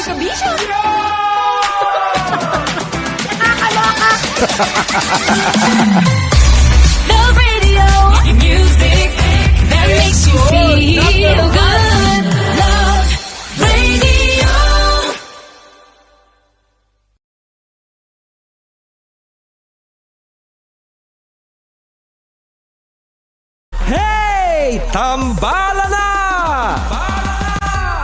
Bisyo! Nakakaloka! Love Radio, music that makes you feel good. Love Radio. Hey! Tambala na!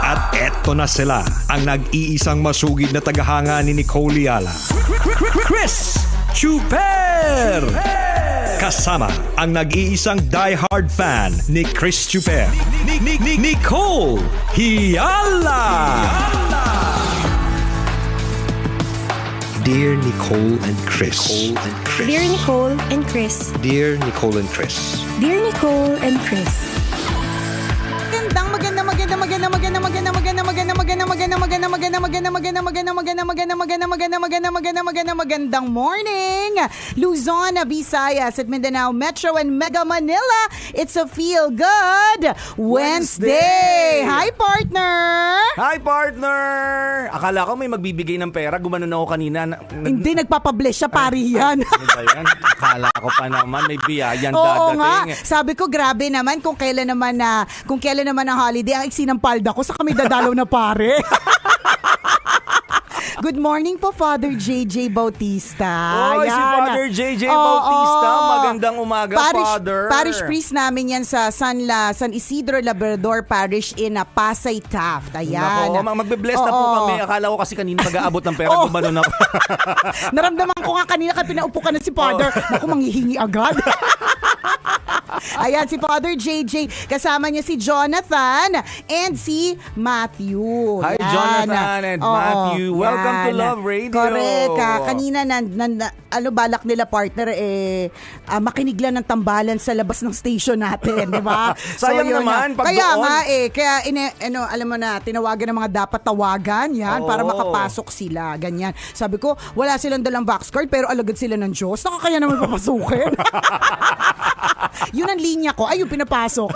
At eto na sila, ang nag-iisang masugid na tagahanga ni Nicole Liala. Chris Chuper! Kasama ang nag-iisang die-hard fan ni Chris Chuper. Nicole Hiala! Dear Nicole and Chris. Dear Nicole and Chris. Dear Nicole and Chris. Dear Nicole and Chris. Magandang morning, Luzon, Visayas at Mindanao Metro and Mega Manila. It's a Feel Good Wednesday. Hi, partner. Hi, partner! Akala ko may magbibigay ng pera. Gumanon ako kanina. Hindi, nagpapabless siya, pari yan. Ano ba yan? Akala ko pa naman may biyayan Oo nga. dadating. Sabi ko, grabe naman kung kailan naman ang holiday, ang iksi ng palda ko sa kami dadalaw na pare. Good morning po, Father JJ Bautista. Oy, si Father JJ Bautista. Magandang umaga, Father. Parish priest namin yan sa San Isidro Labrador Parish in Pasay Taft. Ayan. Nako, magbe-bless na po kami. Akala ko kasi kanina mag-aabot ng pera. Gumanon ako. Naramdaman ko nga kanina kaya pinaupo ka na si Father. Naku, manghihingi agad. Ayan, si Father JJ. Kasama niya si Jonathan and si Matthew. Hi, Yan. Jonathan and Matthew. Welcome to Love Radio. Correct. Kanina, balak nila partner, makinig lang ng tambalan sa labas ng station natin, di ba? Sayang yun naman, pag kaya doon. nga alam mo na, tinawagan ng mga dapat tawagan, yan, para makapasok sila, ganyan. Sabi ko, wala silang dalang box card, pero alagad sila ng Diyos. Nakakaya naman papasukin. Yun ang linya ko. Ay, yung pinapasok.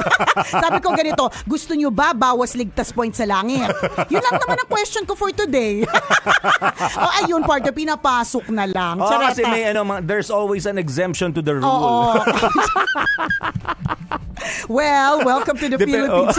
Sabi ko ganito, gusto nyo ba bawas ligtas point sa langit? Yun lang naman ang question ko for today. Ayun, partner, pinapasok na lang. Kasi may there's always an exemption to the rule. Oo. Well, welcome to the Philippines.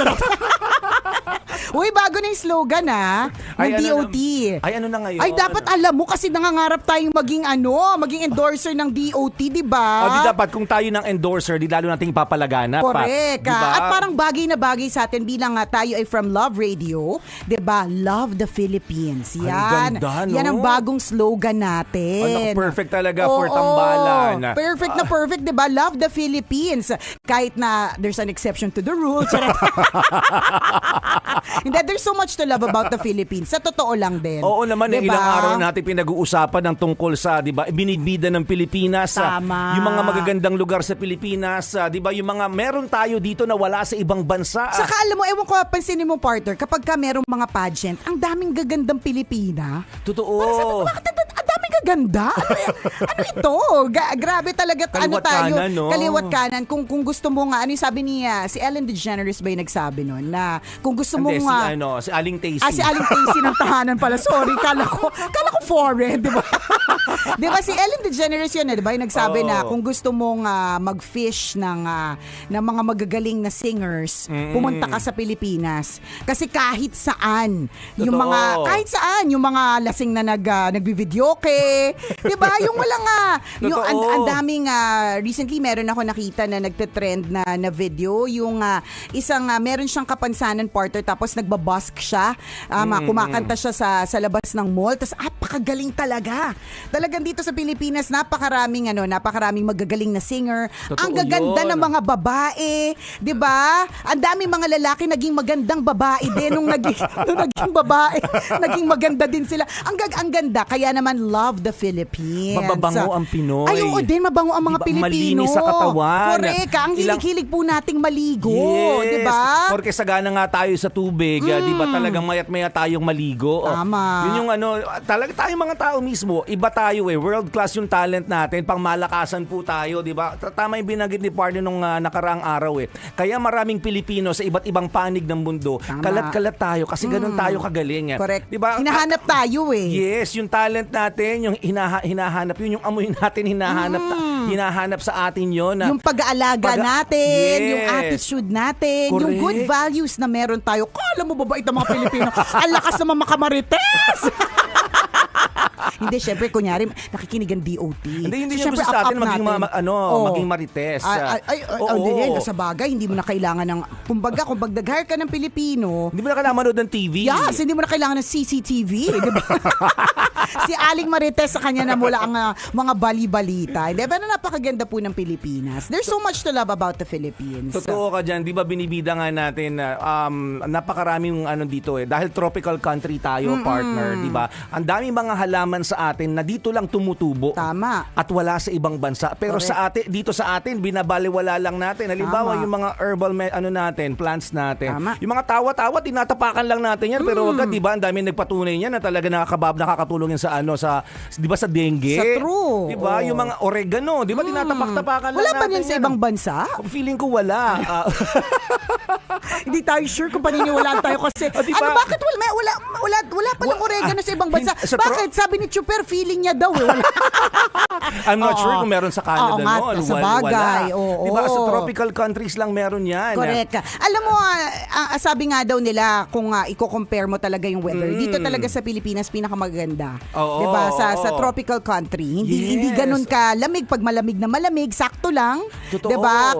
Uy, bago na yung slogan ng DOT. Ano na ngayon? Ay, dapat alam mo kasi nangangarap tayong maging endorser ng DOT, di ba? Di dapat kung tayo ng endorser, di lalo nating papalaganap. Correct. Diba? At parang bagay na bagay sa atin bilang tayo ay from Love Radio, di ba? Love the Philippines. Yan. Ganda, no? Yan ang bagong slogan natin. Perfect talaga for tambalan. Perfect na perfect, di ba? Love the Philippines. Kahit na there's an exception to the rule. Hindi, there's so much to love about the Philippines. Sa totoo lang din. Oo naman, diba? Ilang araw natin pinag-uusapan ng tungkol sa, di ba, binibida ng Pilipinas. Tama. Yung mga magagandang lugar sa Pilipinas, di ba, yung mga meron tayo dito na wala sa ibang bansa. Saka alam mo, ewan ko, pansinin mo, partner, kapag ka merong mga pageant, ang daming gagandang Pilipina. Totoo. Parang sabi ko, ang daming gaganda? Ano ito? Grabe talaga. Kaliwat kanan, no? Kaliwat kanan. Kung gusto mo nga, ano yung sabi niya, si Ellen DeGeneres ba yung nagsabi nun? Na kung gusto mo nga... Si Aling Tasty. Si Aling Tasty ng tahanan pala. Sorry, kala ko foreign, di ba? Di ba si Ellen DeGeneres yun, di ba? Yung nagsabi na kung gusto mong mag-fish ng mga magagaling na singers, pumunta ka sa Pilipinas. Kasi kahit saan, yung mga lasing na nagbi-videoke, di ba? Yung wala nga, yung ang daming, recently meron ako nakita na nagte-trend na video, yung meron siyang kapansanan partner, tapos nagbabusk siya, kumakanta siya sa labas ng mall, tapos napakagaling talaga. Talagang dito sa Pilipinas, napakaraming magagaling na singer. Totoo Ang gaganda yun. ng mga babae, 'di ba? Ang daming mga lalaki naging magandang babae din nung naging babae, naging maganda din sila. Ang ganda, kaya naman love the Philippines. Mababango ang Pinoy. Ay, oo din, mabango ang mga Diba, Pilipino. malinis sa katawan. Correct. Ang hilig-hilig po nating maligo, Yes. 'di ba? Porque sagana nga tayo sa tubig, di ba talagang mayat-maya tayong maligo. Tama. Yun yung talaga tayong mga tao mismo, iba tayo tayo world class yung talent natin, pangmalakasan po tayo, di ba? Tama yung binanggit ni partner nung nakaraang araw Kaya maraming Pilipino sa iba't ibang panig ng mundo, Tama. kalat-kalat tayo kasi ganun tayo kagaling. Correct. Di ba? Hinahanap tayo Yes, yung talent natin, yung hinahanap yun, yung amoy natin hinahanap sa atin yun. Yung pag-aalaga natin, Yes. yung attitude natin, yung Correct. good values na meron tayo. Kala mo babait ang mga Pilipino? Ang lakas naman makamarites! Hindi, syempre, kunyari, nakikinig ang DOT. Hindi So, yung syempre, gusto sa atin up-up maging, natin. maging marites. Hindi, sa bagay, hindi mo na kailangan ng, kumbaga, kung nag-hire ka ng Pilipino, Hindi mo na kailangan manood ng TV. yes, hindi mo na kailangan ng CCTV. Di ba? Si Aling Marites sa kanya na mula ang mga bali-balita. Hindi, pero napakaganda po ng Pilipinas. There's so much to love about the Philippines. Totoo ka dyan. Di ba binibida nga natin na napakaraming dito dahil tropical country tayo, partner. Di ba? Ang daming mga halaman sa atin na dito lang tumutubo. Tama. At wala sa ibang bansa. Pero Correct. dito sa atin, binabaliwala lang natin. Halimbawa, Tama. yung mga herbal natin, plants natin. Tama. Yung mga tawa-tawa, tinatapakan lang natin yan. Pero wag di ba? Ang dami nagpatunay niyan na talaga nakakatulong yan sa di ba sa dengue. Sa true. Di ba? Oo. Yung mga oregano, di ba? Tinatapak-tapakan lang Wala natin. pa yan sa ibang bansa? Feeling ko wala. Hindi tayo sure kung paniniwalaan tayo kasi O, diba? bakit wala palang oregano sa ibang bansa? Sa Bakit? Sabi ni Chuper, feeling niya daw wala. I'm not Oo. sure kung meron sa Canada Oo nga, noon. sa bagay. Oo. Di ba? Sa tropical countries lang meron yan. Correct. Alam mo, sabi nga daw nila kung i-compare mo talaga yung weather, dito talaga sa Pilipinas pinakamaganda. Oo, 'Di ba? Sa oo. tropical country. Yes. Hindi ganun ka lamig pag malamig na malamig, sakto lang. Totoo. 'Di ba?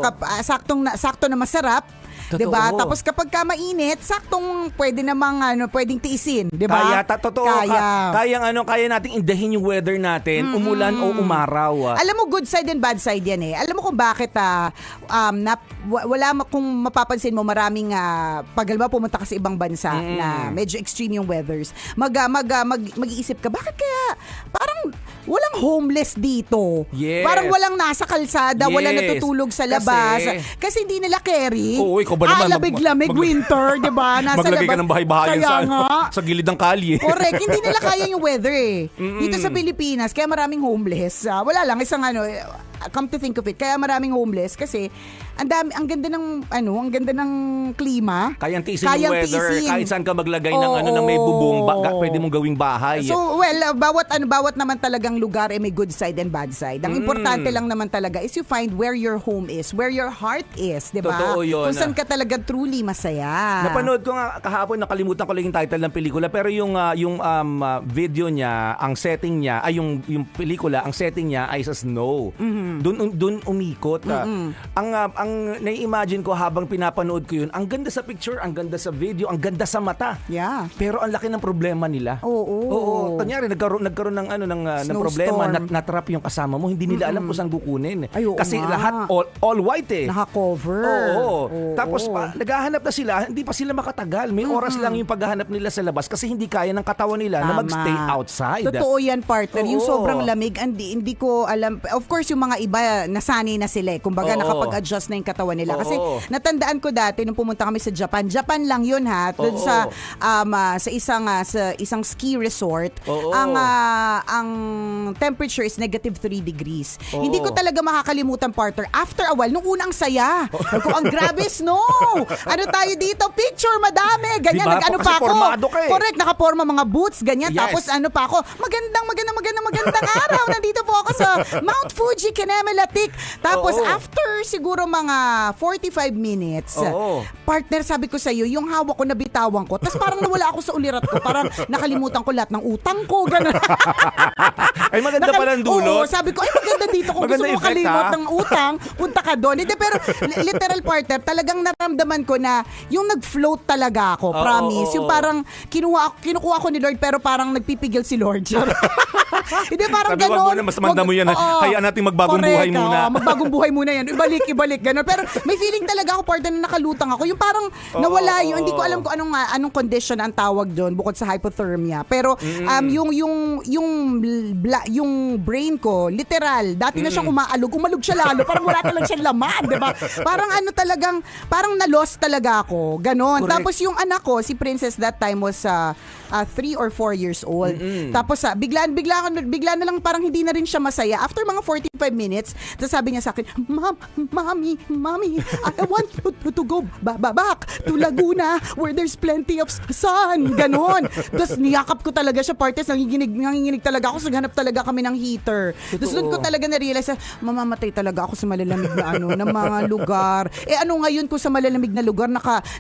Sakto na masarap. Totoo. 'Di ba? Tapos kapag ka mainit, saktong pwede namang pwedeng tiisin, 'di ba? Totoo. Kaya. Kaya nating indahin yung weather natin, umulan o umaraw. Alam mo, good side and bad side yan Alam mo kung bakit kung mapapansin mo maraming pag alam mo, pumunta ka sa ibang bansa na medyo extreme yung weathers. Mag-iisip ka, bakit kaya parang walang homeless dito? Yes. Parang walang nasa kalsada, walang Yes. natutulog sa labas. Kasi hindi nila carry. Oo, ikaw ba naman? Lamig-lamig, winter, di ba? Nasa Maglagay labas. ka ng bahay-bahayan Kaya nga. sa gilid ng kalye. Correct. Hindi nila kaya yung weather Dito sa Pilipinas, kaya maraming homeless. Wala lang, isang come to think of it, kaya maraming homeless kasi ang ganda ng klima. Kayang tiisin yung weather. Kahit saan ka maglagay ng na may bubong, pwede mong gawing bahay. So, bawat naman talagang lugar may good side and bad side. Ang importante lang naman talaga is you find where your home is, where your heart is, 'di ba? Totoo yun. Kung saan ka talaga truly masaya. Napanood ko nga kahapon, nakalimutan ko lang yung title ng pelikula, pero yung video niya, ang setting niya, yung pelikula, ang setting niya ay sa snow. Doon umikot. Ang nai-imagine ko habang pinapanood ko yun, ang ganda sa picture, ang ganda sa video, ang ganda sa mata. Yeah. Pero ang laki ng problema nila. Oo. Kanyari nagkaroon ng Snowstorm. problema, natrap yung kasama mo, hindi nila alam kung saan kukunin. Ay, oo Kasi nga. lahat all white Naka-cover. Oo. Oo. Tapos naghahanap na sila, hindi pa sila makatagal. May oras lang yung paghahanap nila sa labas kasi hindi kaya ng katawan nila na Tama. magstay outside. Totoo yan, partner. Yung Oo. sobrang lamig, hindi ko alam. Of course, yung mga iba, nasanay na sila. Kumbaga, Oo. nakapag-adjust na yung katawan nila. Kasi Oo. natandaan ko dati, nung pumunta kami sa Japan lang yun doon Oo. sa isang ski resort, Oo. ang temperature is -3 degrees. Oo. Hindi ko talaga makakalimutan, partner. After a while, nung unang saya, ko ang grabe snow. Ano tayo dito? Picture, madami. Ganyan, Diba? nag-ano Kasi pa ako. formado ka Correct, nakaporma mga boots, ganyan. Yes. Tapos ano pa ako, magandang araw. Nandito po ako sa Mount Fuji, Kinemelatik. Tapos Oo. after siguro mga 45 minutes, Oo. partner, sabi ko sa iyo, yung hawak ko nabitawan ko. Tapos parang nawala ako sa ulirat ko. Parang nakalimutan ko lahat ng utang ko. Ganun. Ay, maganda pala ang dulot. Oo, sabi ko, ay maganda dito. Kung Maganda gusto mo effect, kalimot ha? ng utang, punta ka doon. Hindi, pero literal, partner, talagang naramdaman ko na yung nag-float talaga ako, promise. oo, Yung oo. parang kinukuha ko ni Lord, pero parang nagpipigil si Lord. Hindi, parang Sabi, wag gano'n. muna, mas manda mo yan. Hayaan natin magbagong Correct, buhay muna. magbagong buhay muna yan. Ibalik, gano'n. Pero may feeling talaga ako, partner, na nakalutang ako. Yung parang nawala yun. Hindi ko alam kung anong condition ang tawag doon bukod sa hypothermia. Pero yung brain ko, literal, dati na siyang umalog siya lalo. Parang wala talagang siyang laman, di ba? Parang na-lost talaga ako. Ganon. Correct. Tapos yung anak ko, si Princess that time was 3 or 4 years old. Tapos bigla ako bigla na lang parang hindi na rin siya masaya. After mga 45 minutes, tapos sabi niya sa akin, Mommy, I want to go back to Laguna where there's plenty of sun. Ganon. Tapos niyakap ko talaga siya, partes, nanginginig talaga ako, naghanap talaga kami ng heater. Tapos doon ko talaga na-realize, mamamatay talaga ako sa malalamig na mga lugar. Ano ngayon kung sa malalamig na lugar,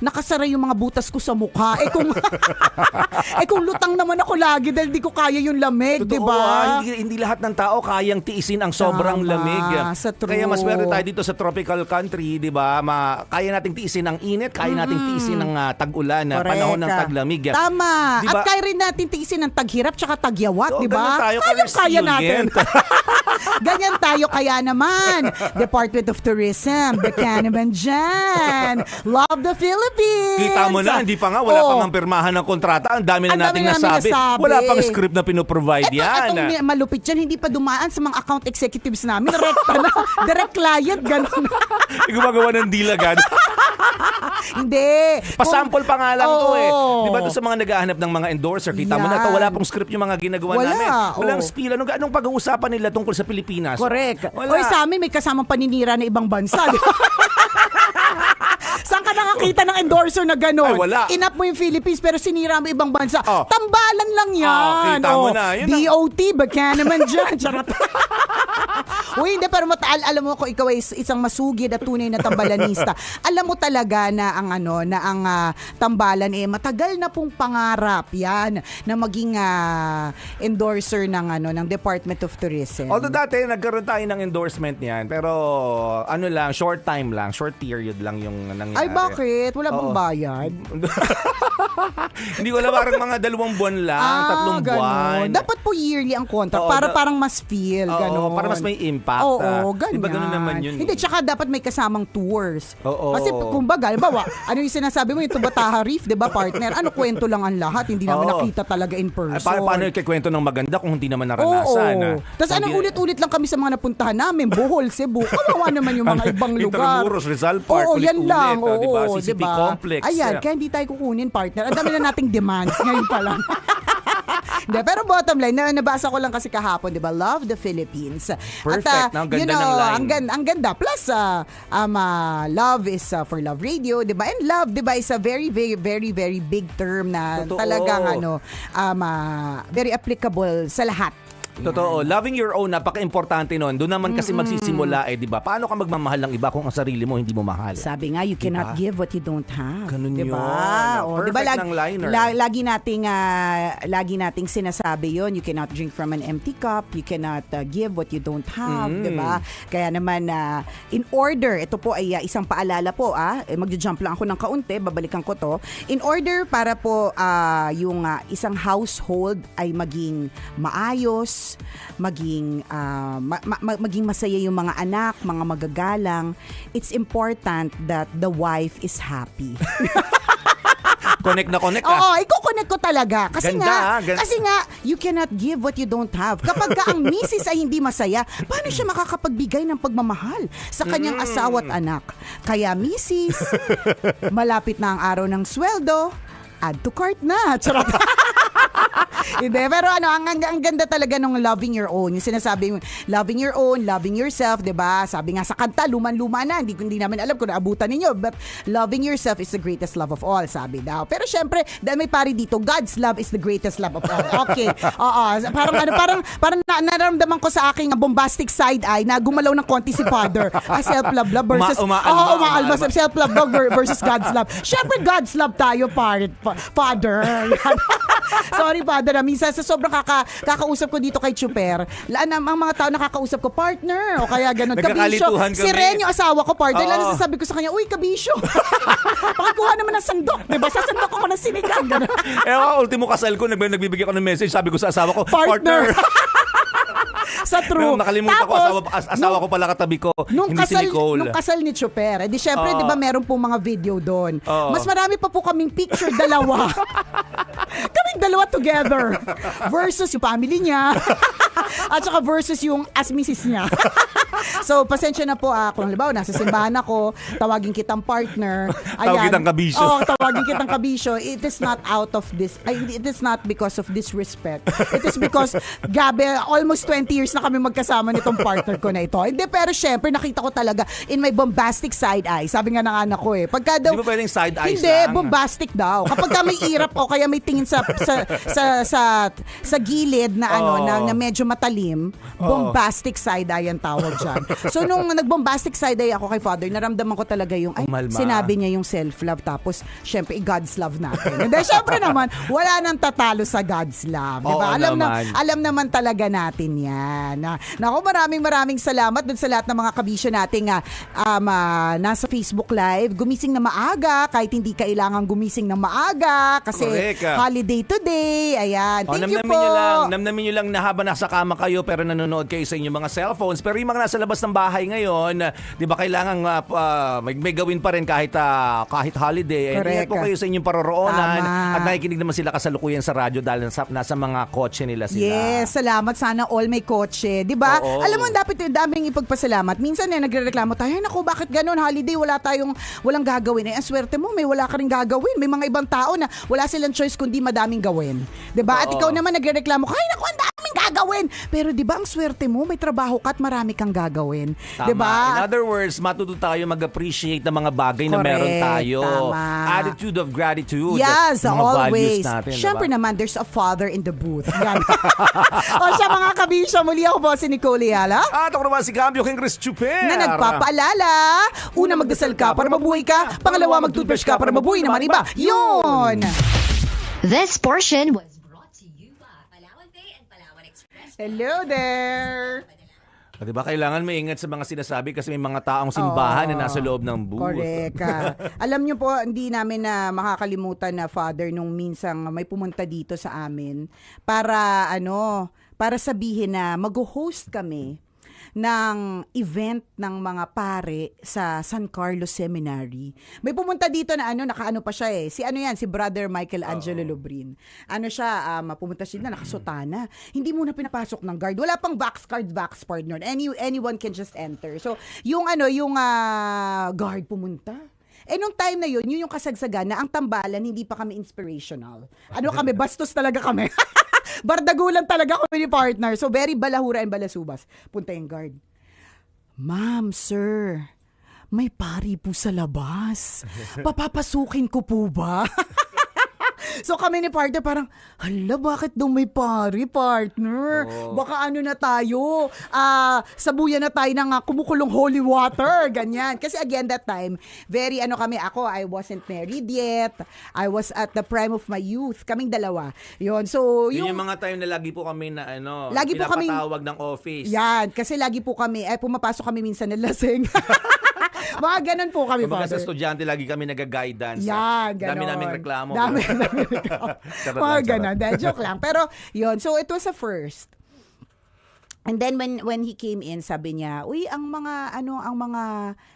nakasara yung mga butas ko sa mukha. Kung lutang naman ako lagi dahil di ko kaya yung lamig, di ba? Hindi lahat ng tao kayang tiisin ang sobrang lamig. Sa true. Kaya mas swerte tayo dito sa tropical country, di ba? Kaya nating tiisin ang init, kaya nating tiisin ang tag-ulan, panahon ng taglamig. Tama. Diba? At kaya rin natin tiisin ng taghirap tsaka tagyawat, di ganun ba? tayo, Kaya natin. resilient. Ganyan tayo kaya naman. Department of Tourism, baka naman dyan. Love the Philippines. Kita mo na, hindi pa nga, wala pang pirmahan ng kontrata. Ang dami na nating nasabi. Wala pang script na pinoprovide yan. Itong malupit yan, hindi pa dumaan sa mga account executives namin. Rekta na. Direct client, gano'n. Gumagawa ng deal agad. Hindi. Pasample pa nga lang to eh. Oo. Di ba doon sa mga naghahanap ng mga endorser, kita mo na to, wala pong script yung mga ginagawa namin. Walang spiel. Anong pag-uusapan nila tungkol sa Pilipinas? Correct. Wala. Oy, sa amin may kasamang paninira na ibang bansa. Saan ka nakakita ng endorser na gano'n? Ay, wala. Inap mo yung Philippines pero sinira mo ibang bansa. Tambalan lang yan. Kita mo na. Yun DOT, baka naman dyan. Charot. Uy, hindi, pero alam mo kung ikaw ay isang masugid at tunay na tambalanista, alam mo talaga na ang tambalan matagal na pong pangarap yan na maging endorser ng Department of Tourism. Although dati nagkaroon tayo ng endorsement niyan, pero short time lang, short period lang yung nangyari. Ay, bakit? Wala bang bayad? Hindi ko alam, parang mga 2 buwan lang, 3 buwan. Dapat po yearly ang contract para parang mas feel, gano'n. Para mas may impact. Oo, ganyan. Diba ganun naman yun? Hindi, tsaka dapat may kasamang tours. Oo. Kasi kumbaga, halimbawa, ano yung sinasabi mo, yung Tubataha Reef, di ba, partner? Kwento lang ang lahat, hindi naman nakita talaga in person. Paano ikikwento ng maganda kung hindi naman naranasan? Tapos ulit-ulit lang kami sa mga napuntahan namin, Bohol, Cebu, kawawa naman yung mga ibang lugar. Intramuros, Rizal Park, yan lang. diba? Oo, CCP diba? Complex. Ayan, kaya hindi tayo kukunin, partner. Ang dami na nating demands ngayon pa lang. Hindi, pero bottom line, nabasa ko lang kasi kahapon, di ba? Love the Philippines. Perfect. Ang ganda ng line. Ang ganda. Plus, love is for Love Radio, di ba? And love, di ba, is a very, very, very, very big term na Totoo. talagang very applicable sa lahat. Totoo. Loving your own, napaka-importante nun. Doon naman kasi magsisimula di ba? Paano ka magmamahal ng iba kung ang sarili mo hindi mo mahal? Sabi nga, you cannot give what you don't have. Ganun diba? yun. Perfect Perfect ng liner. Lagi nating sinasabi yon. You cannot drink from an empty cup. You cannot give what you don't have. Diba? Kaya naman, in order, ito po ay isang paalala po. Magja-jump lang ako ng kaunti, babalikan ko to. In order para po yung isang household ay maging maayos, maging masaya yung mga anak, mga magagalang, it's important that the wife is happy. Connect na connect Oo, iko-connect ko talaga. Kasi Ganda, kasi nga, you cannot give what you don't have. Kapag ka ang misis ay hindi masaya, paano siya makakapagbigay ng pagmamahal sa kanyang asawa at anak? Kaya misis, malapit na ang araw ng sweldo, add to cart na. Charot. Hindi, pero ang ganda talaga ng loving your own. Yung sinasabi mo, loving your own, loving yourself, 'di ba? Sabi nga sa kanta, luman-luma na, hindi namin alam kung naabutan ninyo, but loving yourself is the greatest love of all, sabi daw. Pero syempre, dahil may pari dito, God's love is the greatest love of all. Okay. Oo, parang nararamdaman ko sa aking bombastic side eye na gumalaw ng konti si Father. Self-love versus umaalma self-love versus God's love. Syempre God's love tayo, Father. Sorry, Father. Minsan sa sobrang kakausap ko dito kay Chuper, ang mga tao nakakausap ko, partner, o kaya ganun, kabisyo. Si Ren, yung asawa ko, partner, lang nasasabi ko sa kanya, uy, kabisyo. Pakikuha naman ng sandok. Diba? Sasandok ako ng sinigang. Ultimo kasal ko, nagbibigay ko ng message, sabi ko sa asawa ko, partner. Sa true. Nakalimutan ko, asawa ko pala katabi ko, hindi si Nicole. Nung kasal ni Chuper, di syempre, di ba, meron pong mga video doon. Mas marami pa po kaming picture, dalawa. Kaming dalawa together. Versus yung family niya. At saka versus yung as misis niya. So, pasensya na po kung halimbawa, nasa simbahan ako, tawagin kitang partner. Tawagin kitang kabisyo. Oo, tawagin kitang kabisyo. It is not out of this, it is not because of disrespect. It is because, gabi, almost 20 years na kami magkasama nitong partner ko na ito. Hindi, pero syempre, nakita ko talaga in my bombastic side eye. Sabi nga ng anak ko pagka daw, Hindi ba pwedeng side eyes hindi, lang? bombastic daw. Kapag ka may irap o kaya may tingin sa gilid na na medyo matalim, bombastic side eye ang tawag dyan. So nung nagbombastic side eye ako kay Father, naramdaman ko talaga yung Umalma. sinabi niya yung self-love, tapos syempre God's love natin. Hindi, syempre naman wala nang tatalo sa God's love, di ba? Oo naman. Alam naman talaga natin yan. Naku, maraming salamat dun sa lahat ng mga kabisyo nating nasa Facebook Live. Gumising na maaga kahit hindi kailangan gumising na maaga kasi Correct. holiday today. Ayan. Thank you po. Namnamin nyo lang na habang nasa kama kayo pero nanonood kayo sa inyong mga cellphones. Pero yung mga nasa labas ng bahay ngayon, di ba kailangan may gawin pa rin kahit holiday. Correct. Ingat po kayo sa inyong paroroonan. Tama. At nakikinig naman sila kasalukuyan sa radyo dahil nasa mga kotse nila sila. Yes, salamat. Sana all may kotse. Di ba? Oo. Alam mo, dapat daming ipagpasalamat. Minsan nagrereklamo tayo, naku, bakit ganun? Holiday, walang gagawin. Ang swerte mo, may wala ka rin gagawin. May mga ibang tao na wala silang choice kundi madaming gawin. Di ba? At Oo. ikaw naman nagrereklamo, ay naku, ang daming gagawin. Pero di ba, ang swerte mo, may trabaho ka at marami kang gagawin. Tama. Di ba? In other words, matuto tayo mag-appreciate ng mga bagay na Correct. meron tayo. Tama. Attitude of gratitude. Yes, mga values always. natin. Siyempre diba? naman, there's a father in the booth. Yan. O siya mga kabisyo, muli ako po si Nicole Yala. At ako naman si Cambio King Chris Chuper. Na nagpapaalala, una magdasal ka para mabuhay ka, pangalawa mag-toothbrush ka para mabuhay naman iba. Yun! This portion was brought to you by Palawan Pay and Palawan Express. Hello there! Diba, kailangan maingat sa mga sinasabi kasi may mga taong simbahan na nasa loob ng booth. Correct. Alam niyo po, hindi namin na makakalimutan na Father nung minsang may pumunta dito sa amin para sabihin na mag-host kami ng event ng mga pare sa San Carlos Seminary. May pumunta dito na nakaano pa siya si si Brother Michael Angelo Lubrin. Pumunta sila nakasutana. Hindi muna pinapasok ng guard. Wala pang vax card nun. Anyone can just enter. So, yung guard pumunta. Nung time na yun yung kasagsagan na ang tambalan, hindi pa kami inspirational. Kami, bastos talaga kami. Bardagulan talaga kami ni partner. So, very balahura and balasubas. Punta yung guard. Ma'am, sir, may pari po sa labas. Papapasukin ko po ba? So kami ni partner parang, hala, bakit daw may pari, partner? Baka na tayo, sabuyan na tayo ng kumukulong holy water, ganyan. Kasi again, that time, very I wasn't married yet. I was at the prime of my youth. Kaming dalawa. Yun, so Yun yung mga time na lagi po kami na Lagi po kaming- pinapatawag ng office. yan, kasi lagi po kami, pumapasok kami minsan ng lasing. Mga ganun po kami, Kumbaga sa Father. estudyante, lagi kami nag-guidance. Yan, gano'n. Dami naming reklamo. Dami naming reklamo. Charot Mga lang, gano'n. Joke lang. Pero, yun. So, it was a first. And then when he came in, sabi niya, uy, ang mga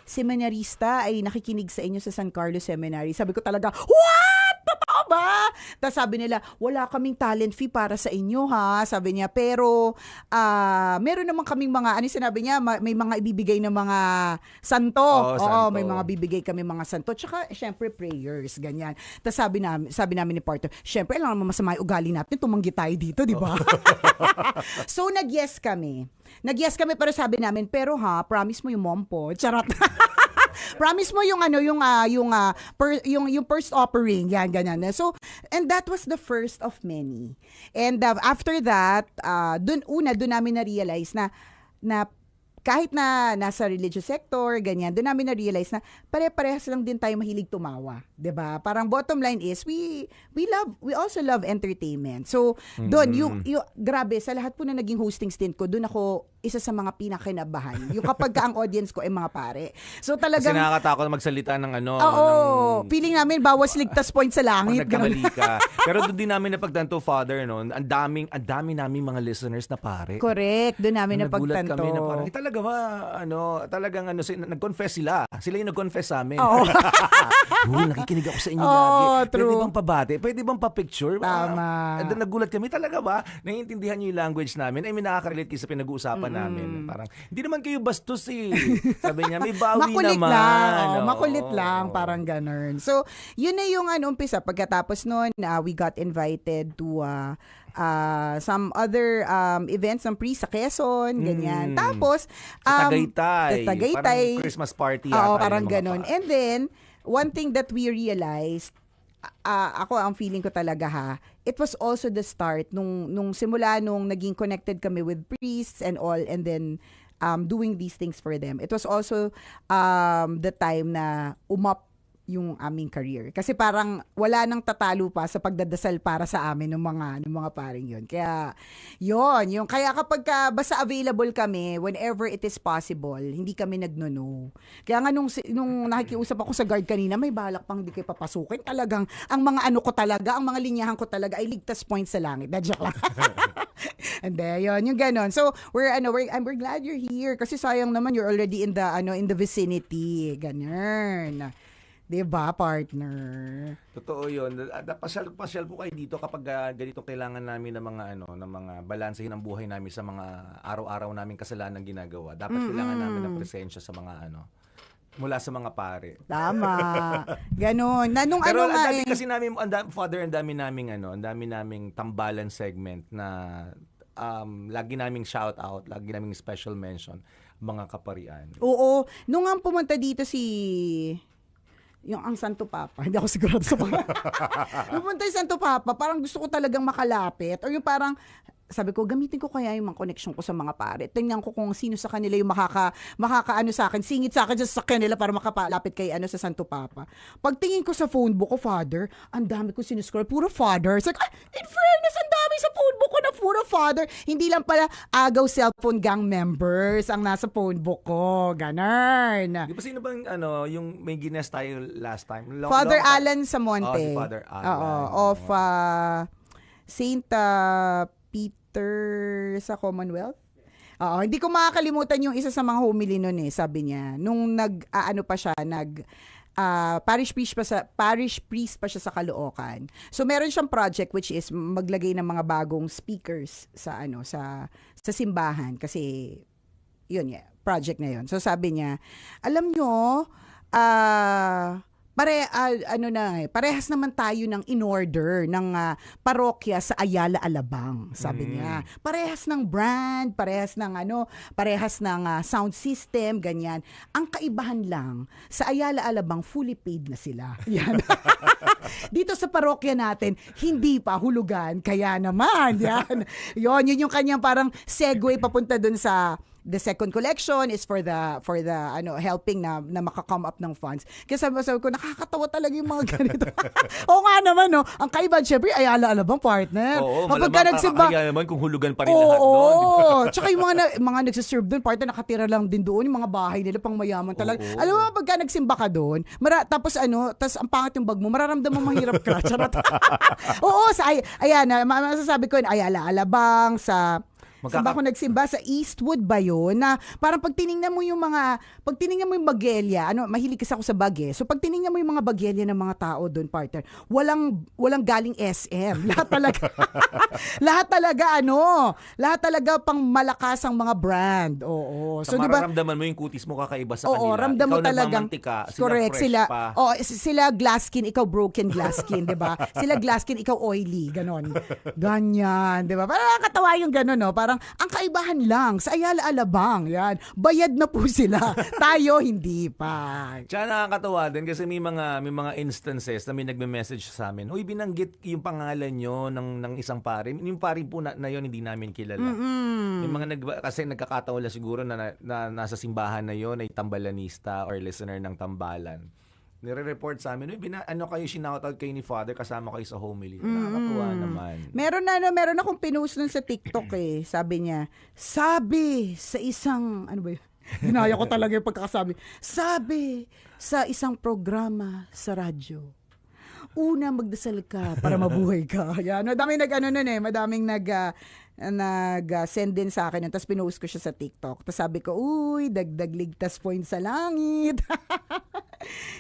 seminarista ay nakikinig sa inyo sa San Carlos Seminary. Sabi ko talaga, what? Totoo ba? Tapos sabi nila, wala kaming talent fee para sa inyo ha. Sabi niya, pero meron naman kaming mga, sinabi niya, may mga ibibigay na mga santo. Oo, santo. May mga bibigay kami mga santo. Tsaka, syempre, prayers, ganyan. Tapos sabi namin ni partner, syempre, alam naman masama yung ugali natin, tumanggi tayo dito, di ba? So, nag-yes kami. Pero sabi namin, pero promise mo yung mom po. Charot. Promise mo yung first offering, yan ganyan. So, and that was the first of many. And after that, doon namin na-realize na kahit na nasa religious sector, ganyan, doon namin na-realize na pare-parehas lang din tayo mahilig tumawa. 'Di ba? Parang bottom line is, we also love entertainment. So, doon, yung grabe, sa lahat po na naging hosting stint ko, doon ako isa sa mga pinakinabahan. Yung kapag ang audience ko ay mga pare. So, Kasi talagang, nakakatakot na magsalita ng feeling namin, bawas ligtas point sa pag langit. nagkamali ka. Pero doon din namin napagtanto, Father, ang dami naming mga listeners na pare. Correct, doon namin Nagulat napagtanto. kami na parang, talaga talaga ba, talagang nag-confess sila. Sila yung nag-confess sa amin. Oo. Uy, nakikinig ako sa inyo Oo, lagi. true. Pwede bang pabate? Pwede bang pa-picture? Tama. Nagulat kami, talaga ba? Naiintindihan niyo yung language namin? Ay, may nakaka-relate kayo sa pinag-uusapan namin. Parang, hindi naman kayo bastos eh. Sabi niya, may bawi Makulit naman. lang. Oo. Makulit lang. Parang ganun. So, yun na yung umpisa. Pagkatapos nun, we got invited to some other events ng pre sa Quezon, ganyan. Tapos, Sa Tagaytay. sa Tagaytay. Parang Christmas party Oo, yata. parang yung mga ganun. And then, one thing that we realized, ako ang feeling ko talaga it was also the start nung simula nung naging connected kami with priests and all, and then doing these things for them. It was also the time na yung aming career. Kasi parang wala nang tatalo pa sa pagdadasal para sa amin ng mga paring yun. Kaya yun, kaya kapag basta available kami whenever it is possible, hindi kami nagno-no. Kaya nga nung nakikiusap ako sa guard kanina, may balak pang hindi kayo papasukin. Talagang ang mga ko talaga, ang mga linyahan ko talaga ay ligtas points sa langit. Joke lang. And then yun, yung ganon. So we're glad you're here kasi sayang naman you're already in the vicinity. Ganyan. Diba, partner? Totoo 'yun. Pasyal po kayo dito kapag ganito kailangan namin ng mga balansehin ang buhay namin sa mga araw-araw naming kasalanang ginagawa. Dapat kailangan namin ng presensya sa mga mula sa mga pare. Tama. Ganon. Pero dati kasi namin Father, ang dami naming tambalan segment na lagi naming shout out, lagi naming special mention mga kaparian. Oo. Nung ang pumunta dito yung ang Santo Papa, hindi ako sigurado sa mga. Nung pumunta yung Santo Papa, parang gusto ko talagang makalapit. Or yung parang, sabi ko, gamitin ko kaya yung mga connection ko sa mga pare. Tingnan ko kung sino sa kanila yung makakaano sa akin, singit sa akin sa kanila para makapalapit kay sa Santo Papa. Pagtingin ko sa phone book ko, Father, ang dami ko sinuscroll, puro Father. It's like, in fairness, ang dami sa phone book ko na puro Father. Hindi lang pala agaw cellphone gang members ang nasa phone book ko. Ganon. Di ba sino bang yung may guest tayo last time? Father Alan Samonte. Si Father Alan. Oo, of Saint Peter sa Commonwealth. Oo, hindi ko makakalimutan yung isa sa mga homily nun sabi niya. Nung parish priest pa siya sa Caloocan. So meron siyang project which is maglagay ng mga bagong speakers sa simbahan kasi yun project na yun. So sabi niya, alam nyo, parehas naman tayo ng in-order ng parokya sa Ayala Alabang, sabi niya. Parehas ng brand, parehas ng sound system, ganyan. Ang kaibahan lang, sa Ayala Alabang, fully paid na sila. Yan. Dito sa parokya natin, hindi pa hulugan, kaya naman, yan. Yun yung kanyang parang segue papunta dun sa the second collection is for the helping na maka-come up ng funds. Kaya sabi ko, nakakatawa talaga yung mga ganito. Oo nga naman, ang kaibahan, syempre, Ayala Alabang, partner. Oo, malamang kakakaya naman kung hulugan pa rin lahat doon. Oo, tsaka yung mga nagsiserve doon, partner, nakatira lang din doon, yung mga bahay nila, pang mayaman talaga. Oo. Alam mo, pagka nagsimba ka doon, tapos ang pangit yung bag mo, mararamdaman mahirap ka. Charot. Oo, masasabi ko yun, Ayala Alabang, saan ba ako nagsimba? Sa Eastwood ba yun? Na parang pag tinignan mo yung bagelya, mahilig kasi ako sa bag So pag tinignan mo yung mga bagelya ng mga tao doon, partner, walang galing SM. Lahat talaga pang malakas ang mga brand. Oo. So mararamdaman mo yung kutis mo kakaiba sa kanila. Oo, ramdam mo talagang. Nagmamantika, correct, sila fresh pa. Sila glass skin, ikaw broken glass skin, 'di ba? Sila glass skin, ikaw oily, ganon. Ganyan, 'di ba? Parang nakakatawa yung ganon, Parang ang kaibahan lang sa Ayala Alabang, yan. Bayad na po sila. Tayo hindi pa. Tsaka nakakatawa din kasi may mga instances na may nagme-message sa amin. Uy, binanggit yung pangalan nyo ng isang pare. Yung pare po na yun hindi namin kilala. Yung mga kasi nagkakataon lang siguro na nasa simbahan na yun ay tambalanista or listener ng tambalan. Nire-report sa amin, kayo sinoutout kayo ni Father kasama kayo sa homily. Nakakatuwa naman. Meron akong pinost nun sa TikTok Sabi niya, sabi sa isang, ginaya ko talaga yung pagkakasabi. Sabi sa isang programa sa radyo, Una, magdasal ka para mabuhay ka. Yan. Madaming nag-send din sa akin. Tapos pinost ko siya sa TikTok. Tapos sabi ko, uy, dagdag ligtas point sa langit.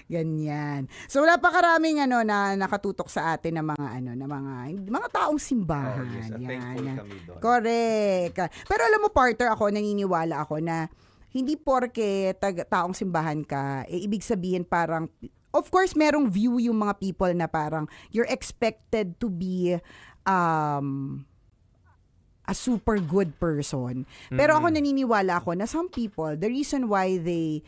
Ganyan. So wala pa karaming na nakatutok sa atin na mga taong simbahan. Oh, yes, yan. thankful kami doon. Correct. Pero alam mo, partner, naniniwala ako na hindi porke taong simbahan ka, ibig sabihin parang, of course, merong view yung mga people na parang you're expected to be a super good person. Pero ako naniniwala ako na some people, the reason why they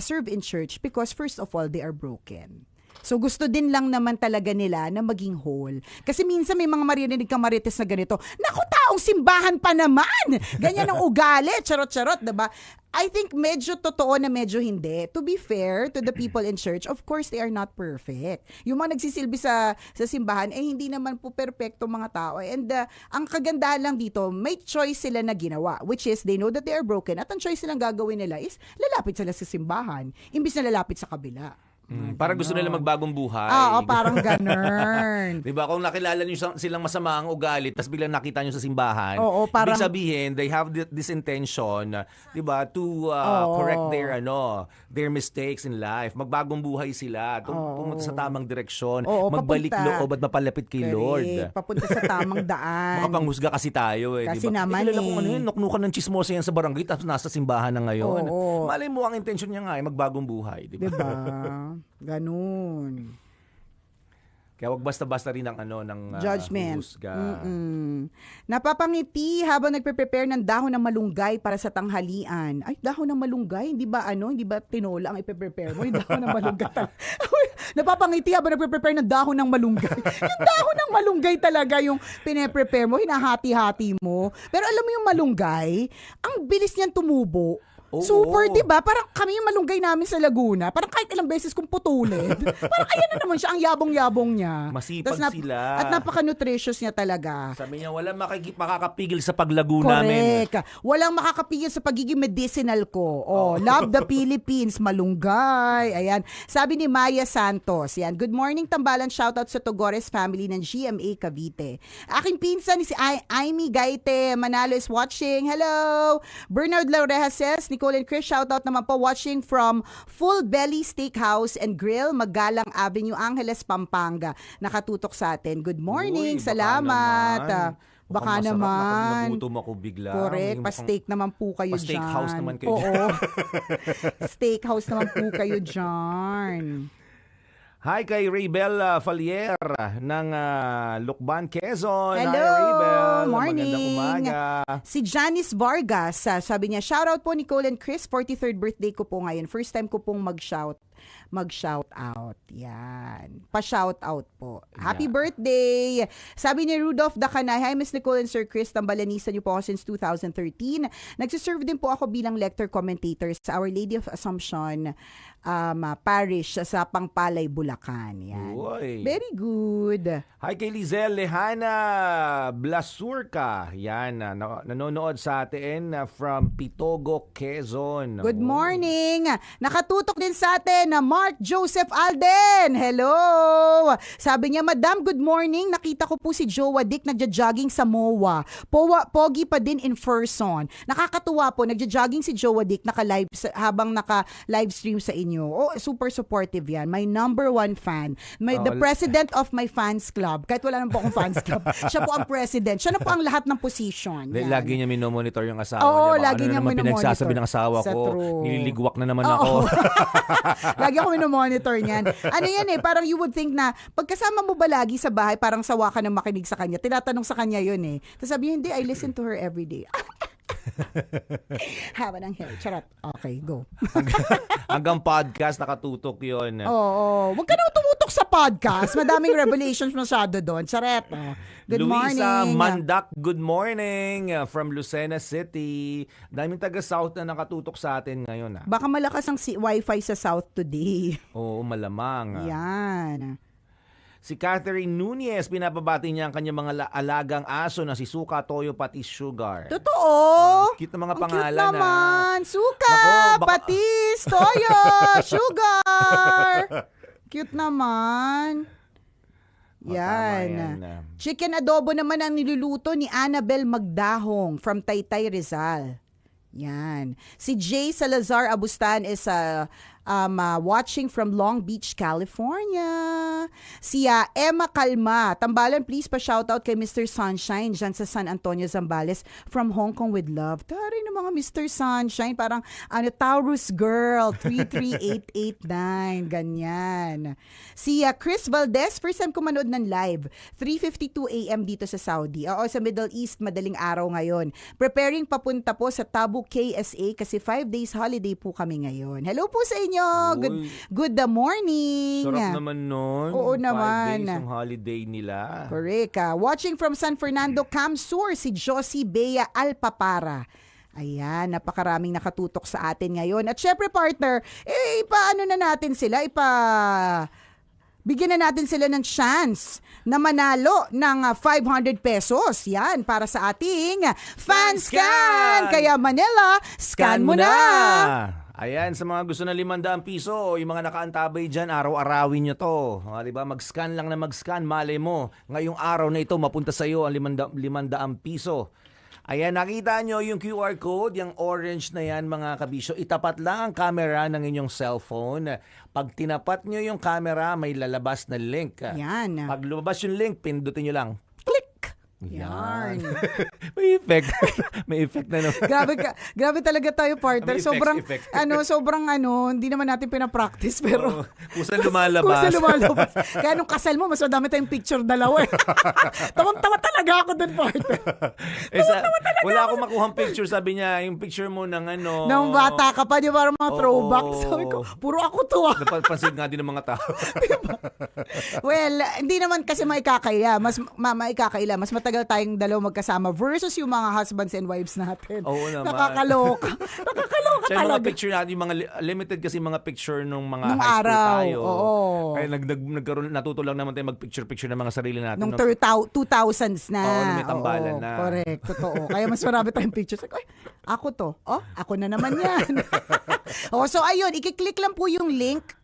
serve in church because first of all, they are broken. So gusto din lang naman talaga nila na maging whole. Kasi minsan may mga maririnig kang marites na ganito, naku, taong simbahan pa naman! Ganyan ang ugali, charot-charot, diba? I think medyo totoo na medyo hindi. To be fair to the people in church, of course, they are not perfect. Yung mga nagsisilbi sa simbahan, hindi naman po perfecto mga tao. And ang kagandahan lang dito, may choice sila na ginawa, which is they know that they are broken. At ang choice silang gagawin nila is lalapit sila sa simbahan, imbis na lalapit sa kabila. Parang gusto nila magbagong buhay. Oo, parang ganun. Diba? Kung nakilala nyo silang masama ang ugali, tapos biglang nakita nyo sa simbahan, Oo, parang, ibig sabihin, they have this intention, diba, to correct their mistakes in life. Magbagong buhay sila, pumunta sa tamang direksyon, magbalik loob at mapalapit kay Lord. Papunta sa tamang daan. Makapanghusga kasi tayo Kasi diba? naman Kilala kung nuknukan ng chismosa yan sa barangay, tapos nasa simbahan na ngayon. Malay mo, ang intention niya nga ay magbagong buhay. Diba? Ganun. Kaya wag basta-basta rin ng judgment. husga. Napapangiti habang nagpe-prepare ng dahon ng malunggay para sa tanghalian. Ay, dahon ng malunggay? Hindi ba tinola ang ipe-prepare mo? Yung dahon ng malunggay. Napapangiti habang nagpe-prepare ng dahon ng malunggay. Yung dahon ng malunggay talaga yung pine-prepare mo, hinahati-hati mo. Pero alam mo yung malunggay, ang bilis niyan tumubo. Super, diba? Parang kami yung malunggay namin sa Laguna. Parang kahit ilang beses kong putulin. Parang ayan na naman siya, ang yabong-yabong niya. Masipag sila. At napaka-nutritious niya talaga. Sabi niya, walang makakapigil sa paglago namin. Correct. Walang makakapigil sa pagiging medicinal ko. Love the Philippines, malunggay. Ayan. Sabi ni Maya Santos. Yan. Good morning, Tambalan. Shoutout sa Togores family ng GMA Cavite. Aking pinsan si Aimee Gaite Manalo is watching. Hello. Bernard Laureja says, Nicole and Chris, shoutout naman po watching from Full Belly Steakhouse and Grill, Magalang Avenue, Angeles, Pampanga. Nakatutok sa atin. Good morning. Salamat. Baka naman. Nagutom ako bigla. Correct. Pa-steak naman po kayo dyan. Pa-steakhouse naman kayo dyan. Oo. Steakhouse naman po kayo dyan. Hi kay Raybel Falier ng Lukban, Quezon. Hello, Hi Raybel. morning. Magandang umaga. Si Janice Vargas, sabi niya, shoutout po Nicole and Chris, 43rd birthday ko po ngayon. First time ko pong mag-shout out. Yan. Pa-shout out po. Happy birthday! Sabi ni Rudolph Dacanay, hi Miss Nicole and Sir Chris, tambalanista niyo po ako since 2013. Nagsiserve din po ako bilang lector commentator sa Our Lady of Assumption Parish sa Pangpalay, Bulacan. Yan. Uy. Very good. Hi kay Lizel Lehana Blasurca. Yan, nanonood sa atin from Pitogo, Quezon. Good morning. Nakatutok din sa atin na Mark Joseph Alden. Hello. Sabi niya, Madam, good morning. Nakita ko po si Jowa Dick nagja-jogging sa MOA. Pogi pa din in person. Nakakatuwa po, nagja-jogging si Jowa Dick habang naka-live stream sa inyo. Super supportive yan. My number one fan. The president of my fans club. Kahit wala naman po akong fans club. Siya po ang president. Siya na po ang lahat ng position. Yan. Lagi niya minomonitor yung asawa niya. Lagi niya minomonitor. Pinagsasabi ng asawa ko. Nililigwak na naman ako. Lagi ako minomonitor niyan. Ano yan parang you would think na pagkasama mo ba lagi sa bahay, parang sawa ka na makinig sa kanya. Tinatanong sa kanya yun Tapos sabi hindi, I listen to her every day. Haba ng hair. Charot. Okay, go. Hanggang podcast, nakatutok yun. Oo. Huwag ka na tumutok sa podcast. Madaming revelations masyado doon. Charot. Good Luisa morning. Mandak, good morning from Lucena City. Daming taga-South na nakatutok sa atin ngayon. Baka malakas ang wifi sa South today. Oo, malamang. Yan. Si Catherine Nunez, pinapabati niya ang kanyang mga alagang aso na si Suka, Toyo, pati Sugar. Totoo. Cute na mga Ang pangalan. cute naman. Suka, Naku, Patis, Toyo, Sugar. Cute naman. Yan. Tama yan. Chicken adobo naman ang niluluto ni Annabel Magdahong from Taytay, Rizal. Yan. Si Jay Salazar Abustan is watching from Long Beach, California. Si Emma Calma. Tambalan, please pa-shoutout kay Mr. Sunshine dyan sa San Antonio, Zambales from Hong Kong with love. Taray ng mga Mr. Sunshine. Parang Taurus Girl 33889. Ganyan. Si Chris Valdez, first time ko manood ng live. 3:52 a.m. dito sa Saudi. Oo, sa Middle East, madaling araw ngayon. Preparing papunta po sa Tabu KSA kasi 5 days holiday po kami ngayon. Hello po sa inyo. Good morning. Sarap naman nun. Oo naman. 5 days yung holiday nila. Correct. Watching from San Fernando, Camsur, si Josie Bea Alpapara. Ayan, napakaraming nakatutok sa atin ngayon. At syempre, partner, ipaano na natin sila, bigyan na natin sila ng chance na manalo ng 500 pesos. Yan, para sa ating FanScan. Kaya Manila, scan mo na! Ayan, sa mga gusto ng 500 piso, yung mga nakaantabay dyan, araw-arawin nyo to. Diba? Mag-scan lang na mag-scan, malay mo. Ngayong araw na ito, mapunta sa iyo ang 500 piso. Ayan, nakita nyo yung QR code, yung orange na yan mga kabisyo. Itapat lang ang camera ng inyong cellphone. Pag tinapat nyo yung camera, may lalabas na link. Yan. Pag lumabas yung link, pindutin nyo lang. Click! Yan. Yan. May effect. May effect na naman. Grabe talaga tayo, partner. May effects. Sobrang hindi naman natin pinapractice, pero Kusan lumalabas. Kaya nung kasal mo, mas madami tayong picture dalawa. Tawang-tawa talaga ako dun, partner. Wala akong makuhang picture. Sabi niya, yung picture mo ng Nung bata ka pa, di ba, mga throwback. Oo. Sabi ko, puro ako to. Napansin nga din ng mga tao. Well, hindi naman kasi maikakaila. Mas matagal tayong dalawa magkasama versus yung mga husbands and wives natin. Oo naman. Nakakaloka Siya yung mga talaga. picture natin, mga limited kasi mga picture nung mga Nung high school araw, tayo. oo. Kaya nagkaroon, natuto lang naman tayo mag-picture-picture ng mga sarili natin. Nung 2000s na. Oo, nung may tambalan na. Correct, totoo. Kaya mas marami tayong pictures. Ay, ako to. Ako na naman yan. So ayun, i-click lang po yung link.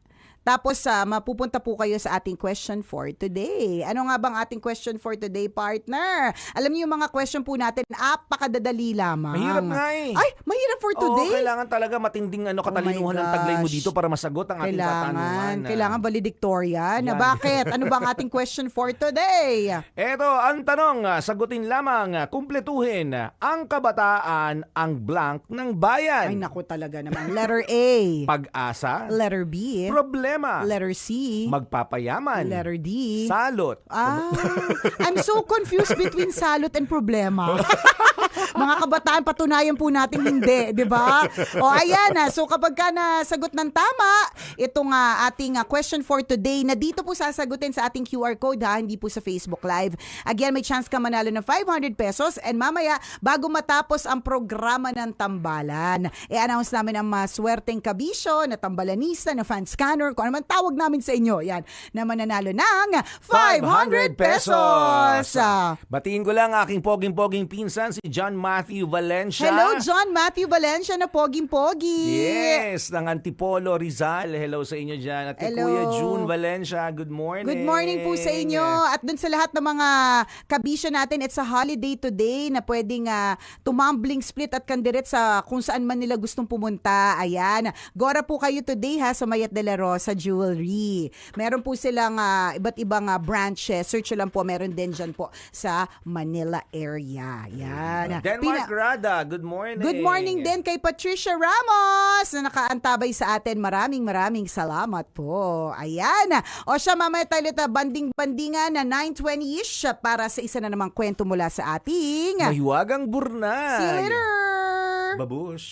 Tapos mapupunta po kayo sa ating question for today. Ano nga bang ating question for today, partner? Alam niyo yung mga question po natin, apakadadali lamang. Mahirap nga eh. Ay, mahirap for today? Oo, kailangan talaga matinding katalinuhan ng taglay mo dito para masagot ang ating katanungan. Kailangan valedictorian. Bakit? Ano ba ang ating question for today? Eto, ang tanong, sagutin lamang, kumpletuhin ang kabataan ang blank ng bayan. Ay, naku talaga naman. Letter A. Pag-asa. Letter B. Problema. Letter C. Magpapayaman. Letter D. Salot. I'm so confused between salot and problema. Mga kabataan, patunayan po natin hindi, di ba? Ayan na. So kapag ka nasagot ng tama, itong ating question for today na dito po sasagutin sa ating QR code hindi po sa Facebook Live. Again, may chance ka manalo ng 500 pesos and mamaya, bago matapos ang programa ng tambalan, i-announce namin ang maswerteng kabisyo na tambalanista, na fan scanner, kung ano man tawag namin sa inyo, yan, na mananalo ng 500 pesos. Batiin ko lang aking poging-poging pinsan, si John Matthew Valencia. Hello, John Matthew Valencia na poging-pogi. Yes, ng Antipolo, Rizal. Hello sa inyo dyan. At kay Hello. Kuya June Valencia, good morning. Good morning po sa inyo. At dun sa lahat ng mga kabisyo natin, it's a holiday today na pwedeng tumambling split at kandiret sa kung saan man nila gustong pumunta. Ayan. Gora po kayo today sa Mayat de la Rosa Jewelry. Meron po silang iba't ibang branches. Search lang po. Meron din dyan po sa Manila area. Yan. Denmark Rada, good morning. Good morning din kay Patricia Ramos na nakaantabay sa atin. Maraming salamat po. Ayan. O siya, mamaya tayo banding-bandingan na 9:20-ish para sa isa na namang kwento mula sa ating Mahiwagang Burnay. See you later! Babush.